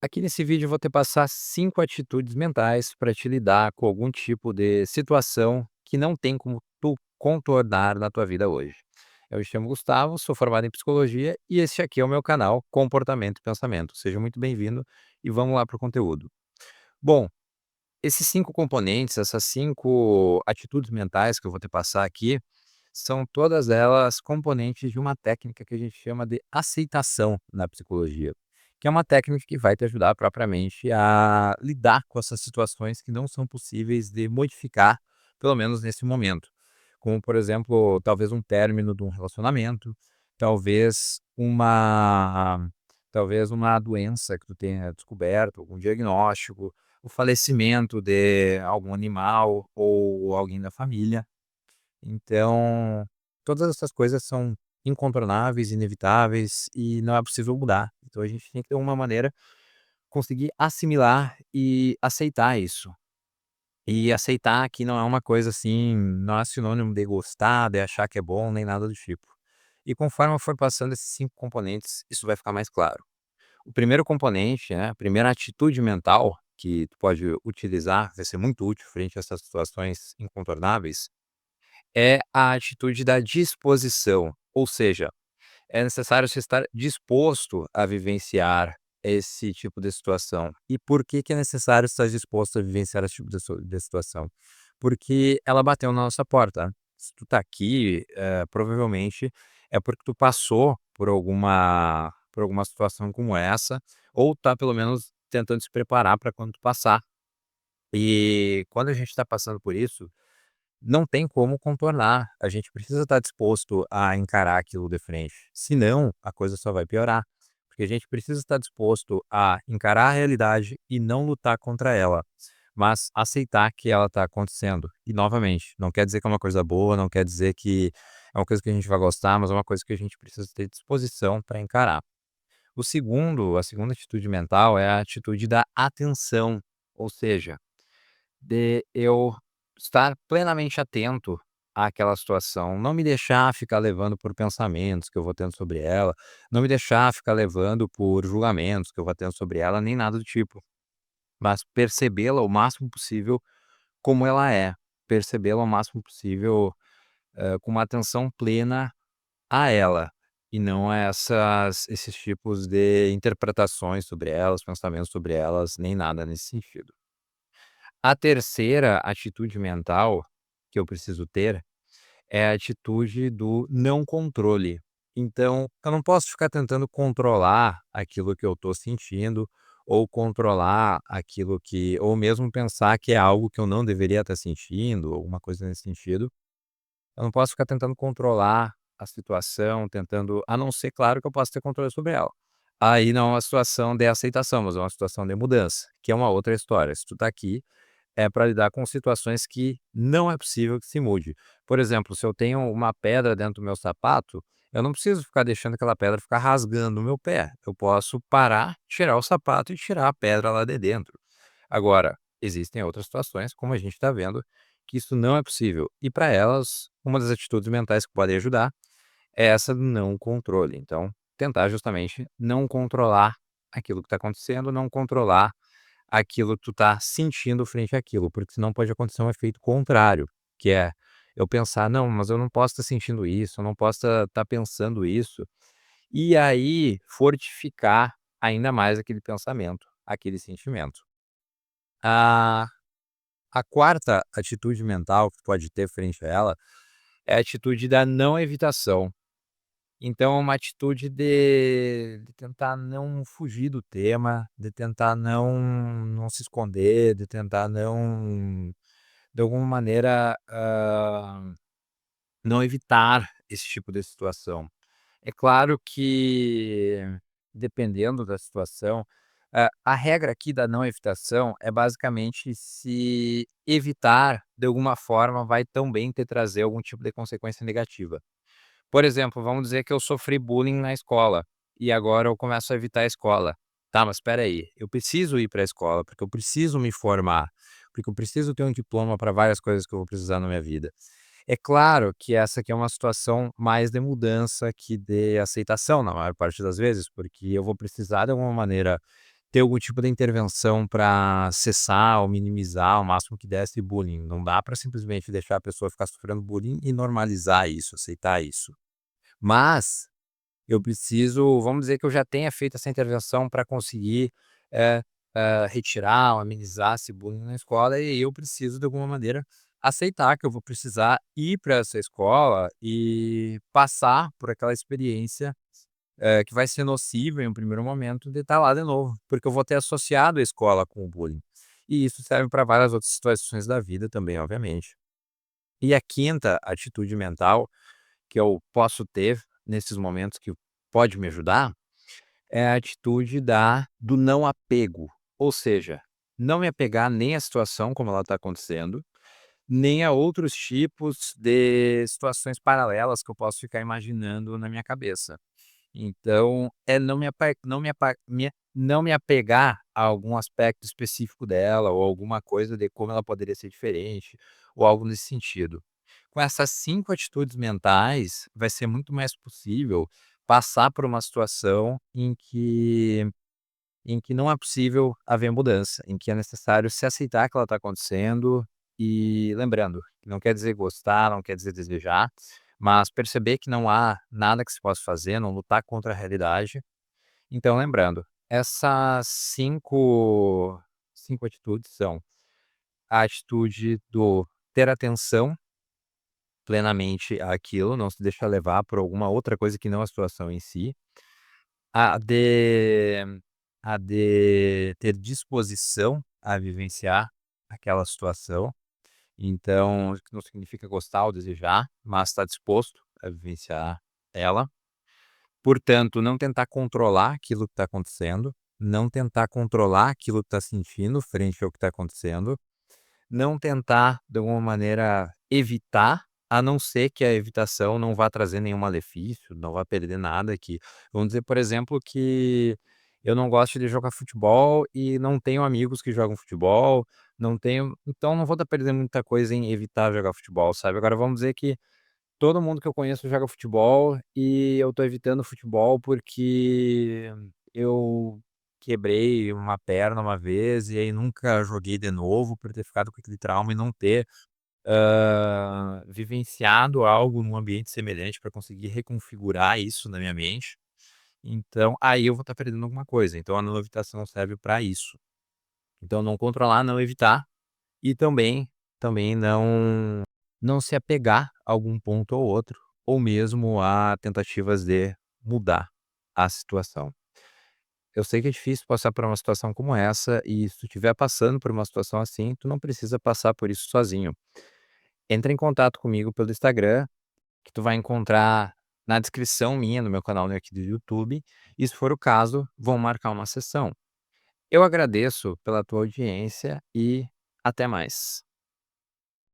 Aqui nesse vídeo eu vou te passar 5 atitudes mentais para te lidar com algum tipo de situação que não tem como tu contornar na tua vida hoje. Eu me chamo Gustavo, sou formado em psicologia e este aqui é o meu canal Comportamento e Pensamento. Seja muito bem-vindo e vamos lá para o conteúdo. Bom, esses 5 componentes, essas 5 atitudes mentais que eu vou te passar aqui, são todas elas componentes de uma técnica que a gente chama de aceitação na psicologia, que é uma técnica que vai te ajudar propriamente a lidar com essas situações que não são possíveis de modificar, pelo menos nesse momento. Como, por exemplo, talvez um término de um relacionamento, talvez uma doença que tu tenha descoberto, algum diagnóstico, o falecimento de algum animal ou alguém da família. Então, todas essas coisas são incontornáveis, inevitáveis e não é possível mudar. Então a gente tem que ter uma maneira conseguir assimilar e aceitar isso. E aceitar que não é uma coisa assim, não é sinônimo de gostar, de achar que é bom, nem nada do tipo. E conforme eu for passando esses 5 componentes, isso vai ficar mais claro. O primeiro componente, né, a primeira atitude mental que tu pode utilizar, vai ser muito útil frente a essas situações incontornáveis, é a atitude da disposição, ou seja, é necessário você estar disposto a vivenciar esse tipo de situação. E por que que é necessário estar disposto a vivenciar esse tipo de situação? Porque ela bateu na nossa porta. Se tu tá aqui, provavelmente é porque tu passou por alguma situação como essa, ou tá pelo menos tentando se preparar para quando tu passar. E quando a gente está passando por isso, não tem como contornar, a gente precisa estar disposto a encarar aquilo de frente, senão a coisa só vai piorar, porque a gente precisa estar disposto a encarar a realidade e não lutar contra ela, mas aceitar que ela está acontecendo. E novamente, não quer dizer que é uma coisa boa, não quer dizer que é uma coisa que a gente vai gostar, mas é uma coisa que a gente precisa ter disposição para encarar. A segunda atitude mental é a atitude da atenção, ou seja, de eu estar plenamente atento àquela situação, não me deixar ficar levando por pensamentos que eu vou tendo sobre ela, não me deixar ficar levando por julgamentos que eu vou tendo sobre ela, nem nada do tipo, mas percebê-la o máximo possível como ela é, percebê-la o máximo possível, com uma atenção plena a ela, e não a esses tipos de interpretações sobre elas, pensamentos sobre elas, nem nada nesse sentido. A terceira atitude mental que eu preciso ter é a atitude do não controle. Então, eu não posso ficar tentando controlar aquilo que eu estou sentindo, ou controlar aquilo que ou mesmo pensar que é algo que eu não deveria estar sentindo, alguma coisa nesse sentido. Eu não posso ficar tentando controlar a situação, tentando a não ser, claro, que eu posso ter controle sobre ela. Aí não é uma situação de aceitação, mas é uma situação de mudança, que é uma outra história. Se tu tá aqui é para lidar com situações que não é possível que se mude. Por exemplo, se eu tenho uma pedra dentro do meu sapato, eu não preciso ficar deixando aquela pedra ficar rasgando o meu pé. Eu posso parar, tirar o sapato e tirar a pedra lá de dentro. Agora, existem outras situações, como a gente está vendo, que isso não é possível. E para elas, uma das atitudes mentais que podem ajudar é essa do não controle. Então, tentar justamente não controlar aquilo que está acontecendo, não controlar aquilo que tu tá sentindo frente àquilo, porque senão pode acontecer um efeito contrário, que é eu pensar: "Não, mas eu não posso estar sentindo isso, eu não posso estar pensando isso", e aí fortificar ainda mais aquele pensamento, aquele sentimento. A a quarta atitude mental que tu pode ter frente a ela, é a atitude da não evitação. Então é uma atitude de tentar não fugir do tema, de tentar não se esconder, de tentar não de alguma maneira, não evitar esse tipo de situação. É claro que, dependendo da situação, a regra aqui da não evitação é basicamente se evitar, de alguma forma, vai também te trazer algum tipo de consequência negativa. Por exemplo, vamos dizer que eu sofri bullying na escola, e agora eu começo a evitar a escola. Tá, mas espera aí, eu preciso ir para a escola, porque eu preciso me formar, porque eu preciso ter um diploma para várias coisas que eu vou precisar na minha vida. É claro que essa aqui é uma situação mais de mudança que de aceitação, na maior parte das vezes, porque eu vou precisar de alguma maneira ter algum tipo de intervenção para cessar ou minimizar ao máximo que der esse bullying. Não dá para simplesmente deixar a pessoa ficar sofrendo bullying e normalizar isso, aceitar isso. Mas eu preciso, vamos dizer que eu já tenha feito essa intervenção para conseguir, eh retirar ou amenizar esse bullying na escola, e eu preciso de alguma maneira aceitar que eu vou precisar ir para essa escola e passar por aquela experiência, que vai ser nociva em um primeiro momento, de estar lá de novo, porque eu vou ter associado a escola com o bullying. E isso serve para várias outras situações da vida também, obviamente. E a quinta atitude mental que eu posso ter nesses momentos que pode me ajudar, é a atitude do não apego. Ou seja, não me apegar nem à situação como ela está acontecendo, nem a outros tipos de situações paralelas que eu posso ficar imaginando na minha cabeça. Então, é não me apegar a algum aspecto específico dela, ou alguma coisa de como ela poderia ser diferente, ou algo nesse sentido. Com essas 5 atitudes mentais, vai ser muito mais possível passar por uma situação em que não é possível haver mudança, em que é necessário se aceitar que ela está acontecendo, e lembrando, que não quer dizer gostar, não quer dizer desejar, mas perceber que não há nada que se possa fazer, não lutar contra a realidade. Então lembrando, essas cinco atitudes são: a atitude do ter atenção plenamente àquilo, não se deixar levar por alguma outra coisa que não a situação em si. A de a de ter disposição a vivenciar aquela situação. Então, isso não significa gostar ou desejar, mas estar disposto a vivenciar ela. Portanto, não tentar controlar aquilo que está acontecendo, não tentar controlar aquilo que está sentindo frente ao que está acontecendo, não tentar, de alguma maneira, evitar, a não ser que a evitação não vá trazer nenhum malefício, não vá perder nada, que vamos dizer, por exemplo, que eu não gosto de jogar futebol e não tenho amigos que jogam futebol, não tenho, então não vou estar perdendo muita coisa em evitar jogar futebol, sabe. Agora vamos dizer que todo mundo que eu conheço joga futebol e eu tô evitando futebol porque eu quebrei uma perna uma vez e aí nunca joguei de novo por ter ficado com aquele trauma e não ter, vivenciado algo num ambiente semelhante para conseguir reconfigurar isso na minha mente. Então, aí eu vou estar perdendo alguma coisa, então a não evitação serve para isso. Então não controlar, não evitar e também não se apegar a algum ponto ou outro, ou mesmo a tentativas de mudar a situação. Eu sei que é difícil passar por uma situação como essa, e se tu estiver passando por uma situação assim, tu não precisa passar por isso sozinho. Entra em contato comigo pelo Instagram, que tu vai encontrar na descrição minha, no meu canal aqui do YouTube, e se for o caso, vão marcar uma sessão. Eu agradeço pela tua audiência e até mais.